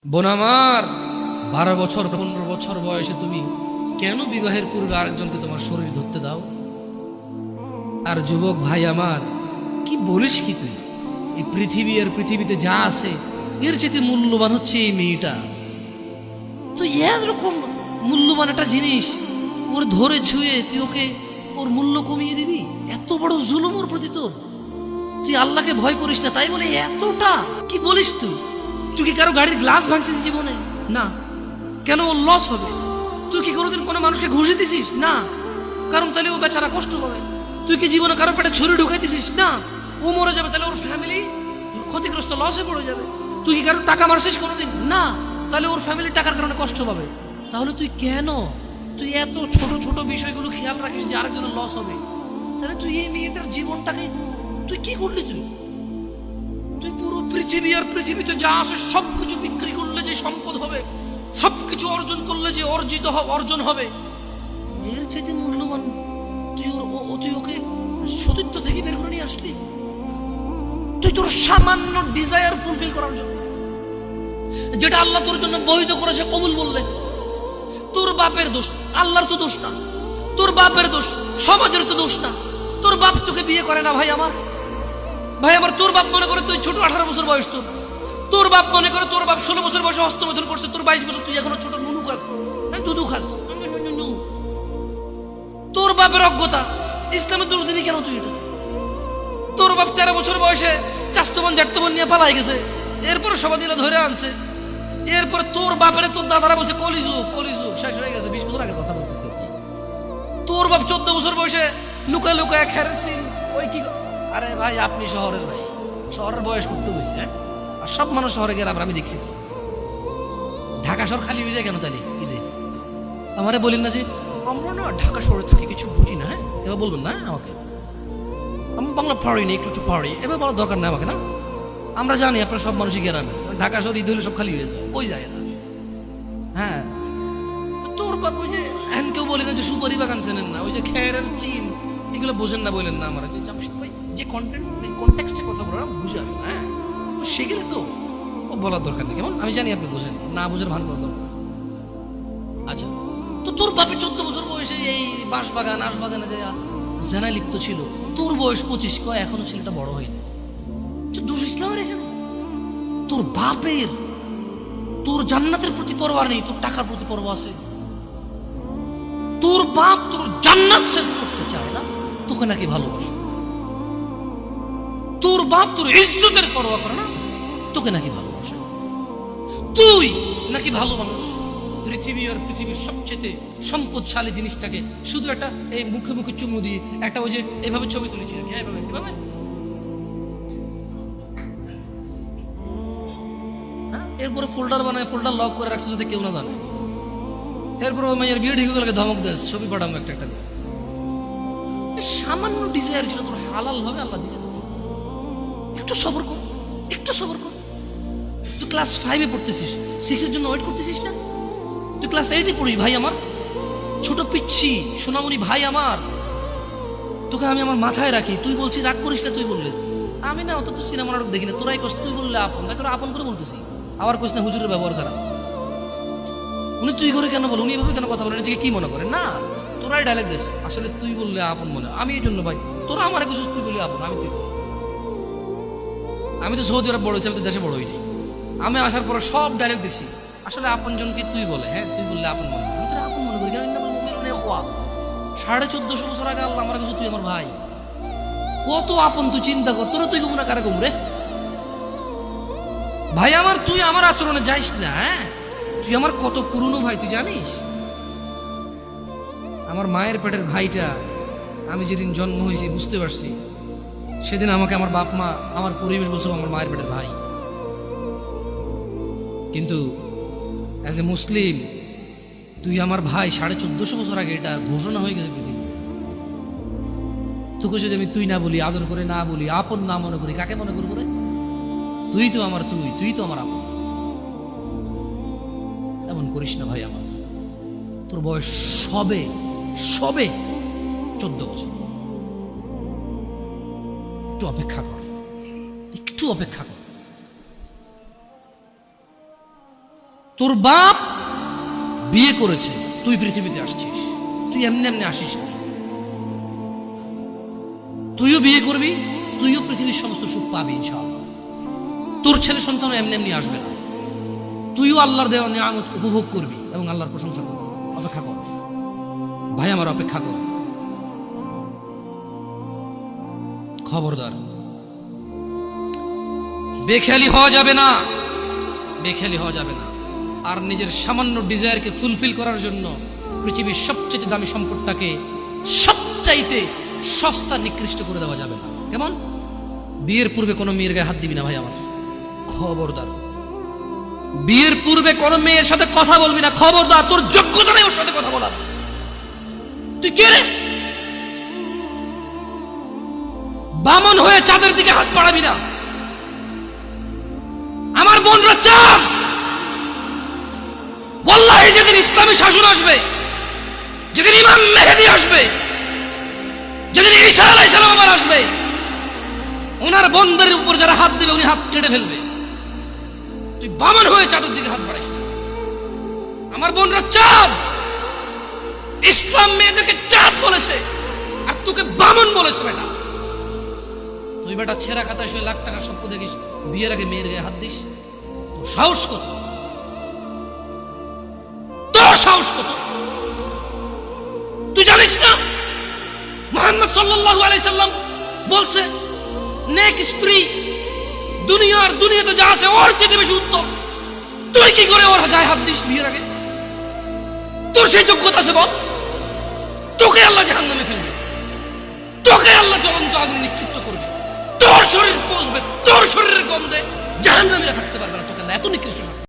বোন আমার, 12 বছর 15 বছর বয়সে তুমি কেন বিবাহের পূর্বে আরেকজনকে তোমার শরীর ধরতে দাও? আর যুবক ভাই আমার, কি বলিস কি তুই? এই পৃথিবী আর পৃথিবীতে যা আছে এর চেয়ে মূল্যবান হচ্ছে এই মেয়েটা। তো এরকম মূল্যবান একটা জিনিস ওর ধরে ছুঁয়ে তুই ওকে ওর মূল্য কমিয়ে দিবি? এত বড় জুলুম ওর প্রতি তোর! তুই আল্লাহকে ভয় করিস না তাই বলে এতটা? কি বলিস তুই? তুই কি কারো গাড়ির গ্লাস ভাঙছিস জীবনে? না। কেন ওর লস হবে? তুই কি কোনোদিন কোনো মানুষকে ঘুষি দিছিস? না। কারণ তাহলে ও বেচারা কষ্ট পাবে। তুই কি জীবনে কারো পেটে ছুরি ঢুকাই দিছিস? না। ও মরে যাবে, তাহলে ওর ফ্যামিলি ক্ষতিগ্রস্ত, লসে পড়ে যাবে। তুই কি কারো টাকা মারছিস কোনোদিন? না। তাহলে ওর ফ্যামিলি টাকার কারণে কষ্ট পাবে। তাহলে তুই কেন তুই এত ছোট ছোট বিষয়গুলো খেয়াল রাখিস যে আরেকজনের লস হবে? তাহলে তুই এই মেয়েটার জীবনটাকে তুই কি করলি? তুই পুরো পৃথিবী আর পৃথিবীতে যা আছে সবকিছু বিক্রি করলে যে সম্পদ হবে, সবকিছু অর্জন করলে যে অর্জন হবে, এর চাইতে মূল্যবান তুই ওকে সতীত্ব থেকে বের করে নিয়ে আসলি। তুই তোর সামান্য ডিজায়ার ফুলফিল করার জন্য, যেটা আল্লাহ তোর জন্য বৈধ করেছে, কবুল বললে তোর বাপের দোষ, আল্লাহর তো দোষ না। তোর বাপের দোষ, সমাজের তো দোষ না। তোর বাপ তোকে বিয়ে করে না ভাই আমার। তোর বাপ মনে করে তুই ছোট, 18 বছর বয়স তোর বাপ মনে করে তোর বাপ 16 বছর বয়সে হস্তমৈথুন করছে, তোর 22 বছর, তুই এখনো ছোট নুনু খাস, দুধু খাস। তোর বাপের অজ্ঞতা, ইসলামের দোষ দিবি কেন তুই এটা? তোর বাপ 13 বছর বয়সে চাস্তবন জাটতবন নিয়ে পালাই গেছে, এরপরে সবাই মিলে ধরে আনছে। এরপরে তোর বাপের তোর দাদারা বলছে কলিযুগ শেষ হয়ে গেছে। 20 বছর আগের কথা বলতেছে। তোর বাপ 14 বছর বয়সে লুকায় লুকায় খেরেছি ওই কি। আরে ভাই, আপনি শহরের ভাই, শহরের বয়স করতে হয়েছে, হ্যাঁ? আর সব মানুষ শহরে গেলে আমি দেখছি তো ঢাকা শহর খালি হয়ে যায় কেন তাহলে ঈদে? আমারে বলেন না যে আমরা না ঢাকা শহরে থাকি, কিছু বুঝি না। হ্যাঁ, এবার বলবেন না আমাকে, আমি বাংলা পারি না, একটু পারি, এবার বলার দরকার নেই আমাকে। না, আমরা জানি আপনার সব মানুষই গ্রামে, ঢাকা শহর ঈদ হলে সব খালি হয়ে যায়, ওই যায় না। হ্যাঁ, তো তোর বাপ ওই যে এখন কেউ বলি না যে সুপারি বাগান চেনেন না, ওই যে খেরের চিন, এগুলো বোঝেন না, বলেন না আমার যে কন্টেক্সটে কথা বলার বুঝে। হ্যাঁ, তো সেগুলো তো ও বলার দরকার নেই, কেমন? আমি জানি আপনি বোঝেন না, বোঝেন ভান করবেন। আচ্ছা, তো তোর বাপে 14 বছর বয়সে এই বাঁশবাগান আশবাগানে যে জেনায় লিপ্ত ছিল, তোর বয়স 25, এখনো ছেলেটা বড় হয়নি। দোষ ইসলামের এখানে? তোর বাপের, তোর জান্নাতের প্রতি পরোয়া নেই, তোর টাকার প্রতি পরোয়া আছে। তোর বাপ তোর জান্নাত সেভ করতে চায় না, তোকে নাকি ভালোবাসে। তোর বাপ তোর ইজ্জতের পরোয়া করে না, তোকে নাকি ভালোবাসে। তুই নাকি ভালো মানুষ, পৃথিবী আর পৃথিবীর সবচেয়ে সম্পদশালী জিনিসটাকে শুধু একটা এই মুখে মুখে চুমু দিয়ে একটা ওই যে এভাবে ছবি তুলেছি, এভাবে এভাবে। এরপরে ফোল্ডার বানায়, ফোল্ডার লক করে রাখছে যাতে কেউ না জানে। এরপর ওই মায়ের বিয়ে ঢেকে গেলে ধমক দেয়, ছবি পাঠাবো একটা একটা। সামান্য ডিজায়ার যেটা তোর হালাল ভাবে আল্লাহ দিয়েছে, একটু সবর কর, একটু সবর কর। তুই ক্লাস 5-এ পড়তেছিস, 6-এর জন্য ওয়েট করতেছিস না? তুই ক্লাস 8-এ পড়িস ভাই আমার, ছোট পিচ্ছি সোনামণি ভাই আমার। তোকে আমি আমার মাথায় রাখি, তুই বলছিস রাগ করিস না। তুই বললে আমি না, অত তো সিনেমা নাটক দেখি না, তোরাই কস। তুই বললে আপন, তাকে আপন করে বলতেছি। আবার কইস না হুজুরের ব্যবহার খারাপ। উনি তুই করে কেন বল, উনি এভাবে কেন কথা বলেন, নিজেকে কি মনে করে? না, তোরাই ডায়লগ দিস। আসলে তুই বললে আপন মনে, আমি এই জন্য ভাই তোরা আমার কিছু, তুই বললে আপন, আমি তো সৌদি আরব বড় হয়েছি, আমি তো দেশে বড় হইনি। আমি আসার পরে সব ডায়লগ দেখছি। আসলে আপন জনকে তুই বলে, হ্যাঁ তুই বললে আপন মনে, আমি তোরা আপন মনে করি। 1450 বছর আগে আল্লাহ আমার কাছে, তুই আমার ভাই, কত আপন তুই চিন্তা কর। তোরা তুই গুমরা কারা গুমরে ভাই আমার? তুই আমার আচরণে যাইস না। হ্যাঁ, তুই আমার কত পুরনো ভাই তুই জানিস? আমার মায়ের পেটের ভাইটা আমি যেদিন জন্ম হয়েছি বুঝতে পারছি, সেদিন আমাকে আমার বাপ মা, আমার পরিবেশ বলছো আমার মায়ের পেটের ভাই। কিন্তু অ্যাজ এ মুসলিম তুই আমার ভাই। 1450 বছর আগে এটা ঘোষণা হয়ে গেছে পৃথিবী। তোকে যদি আমি তুই না বলি, আদর করে না বলি, আপন না মনে করি, কাকে মনে করবো রে? তুই তো আমার তুই তো আমার আপন। এমন করিস না ভাই আমার। তোর বয়স সবে 14 বছর। একটু অপেক্ষা কর, একটু অপেক্ষা কর। তোর বাপ বিয়ে করেছে, তুই পৃথিবীতে আসছিস, তুই এমনি এমনি আসিস না। তুইও বিয়ে করবি, তুইও পৃথিবীর সমস্ত সুখ পাবি ইনশাআল্লাহ। তোর ছেলে সন্তান এমনি এমনি আসবে না, তুইও আল্লাহর দেওয়া নিয়ামত উপভোগ করবি এবং আল্লাহর প্রশংসা করবি। অপেক্ষা কর ভাই আমার, অপেক্ষা কর। খবরদার, বেখেয়ালি হওয়া যাবে না, বেখেয়ালি হওয়া যাবে না। আর নিজের সামান্য ডিজায়ারকে ফুলফিল করার জন্য পৃথিবীর সবচেয়ে দামি সম্পদটাকে সবচাইতে সস্তা নিকৃষ্ট করে দেওয়া যাবে না। কেমন? বিয়ের পূর্বে কোনো মেয়ের গায়ে হাত দিবি না ভাই আমার, খবরদার। বিয়ের পূর্বে কোনো মেয়ের সাথে কথা বলবি না, খবরদার। তোর যোগ্যতা নেই ওর সাথে কথা বলার। তুই কে রে? বামন হয়ে চাঁদের দিকে হাত বাড়াবি না। আমার বোনরা চাঁদ, ওয়াল্লাহি যেদিন ইসলামী শাসন আসবে, যেদিন ইমাম মেহেদী আসবে, যেদিন ঈসা আলাইহিস সালাম আবার আসবে, ওনার বন্ধের উপর যারা হাত দিবে উনি হাত কেটে ফেলবে। তুই বামন হয়ে চাঁদের দিকে হাত বাড়াইস না। আমার বোনরা চাঁদ, ইসলাম মেয়েদেরকে চাঁদ বলেছে আর তোকে বামন বলেছে। বেটা তুই বেটা ছেঁড়া খাতায় শুয়ে লাখ টাকার স্বপ্ন দেখিস, বিয়ের আগে মেয়ের গায়ে হাত দিস? তোর সাহস কত? তোর সাহস কত? তুই জানিস না মুহাম্মদ সাল্লাল্লাহু আলাইহি সাল্লাম বলছে নেক স্ত্রী দুনিয়াতে যা আছে ওর চেয়ে বেশি উত্তম। তুই কি করে ওর গায়ে হাত দিস বিয়ের আগে? তোর সেই যোগ্যতা আছে বল? তোকে আল্লাহ জাহান্নামে ফেলবে, তোকে আল্লাহ জ্বলন্ত আগুনে নিক্ষিপ্ত করবে, তোর শরীর পচবে, তোর শরীরের গন্ধে জাহান্নামীরা থাকতে পারবে না। তোকে এত নিকৃষ্ট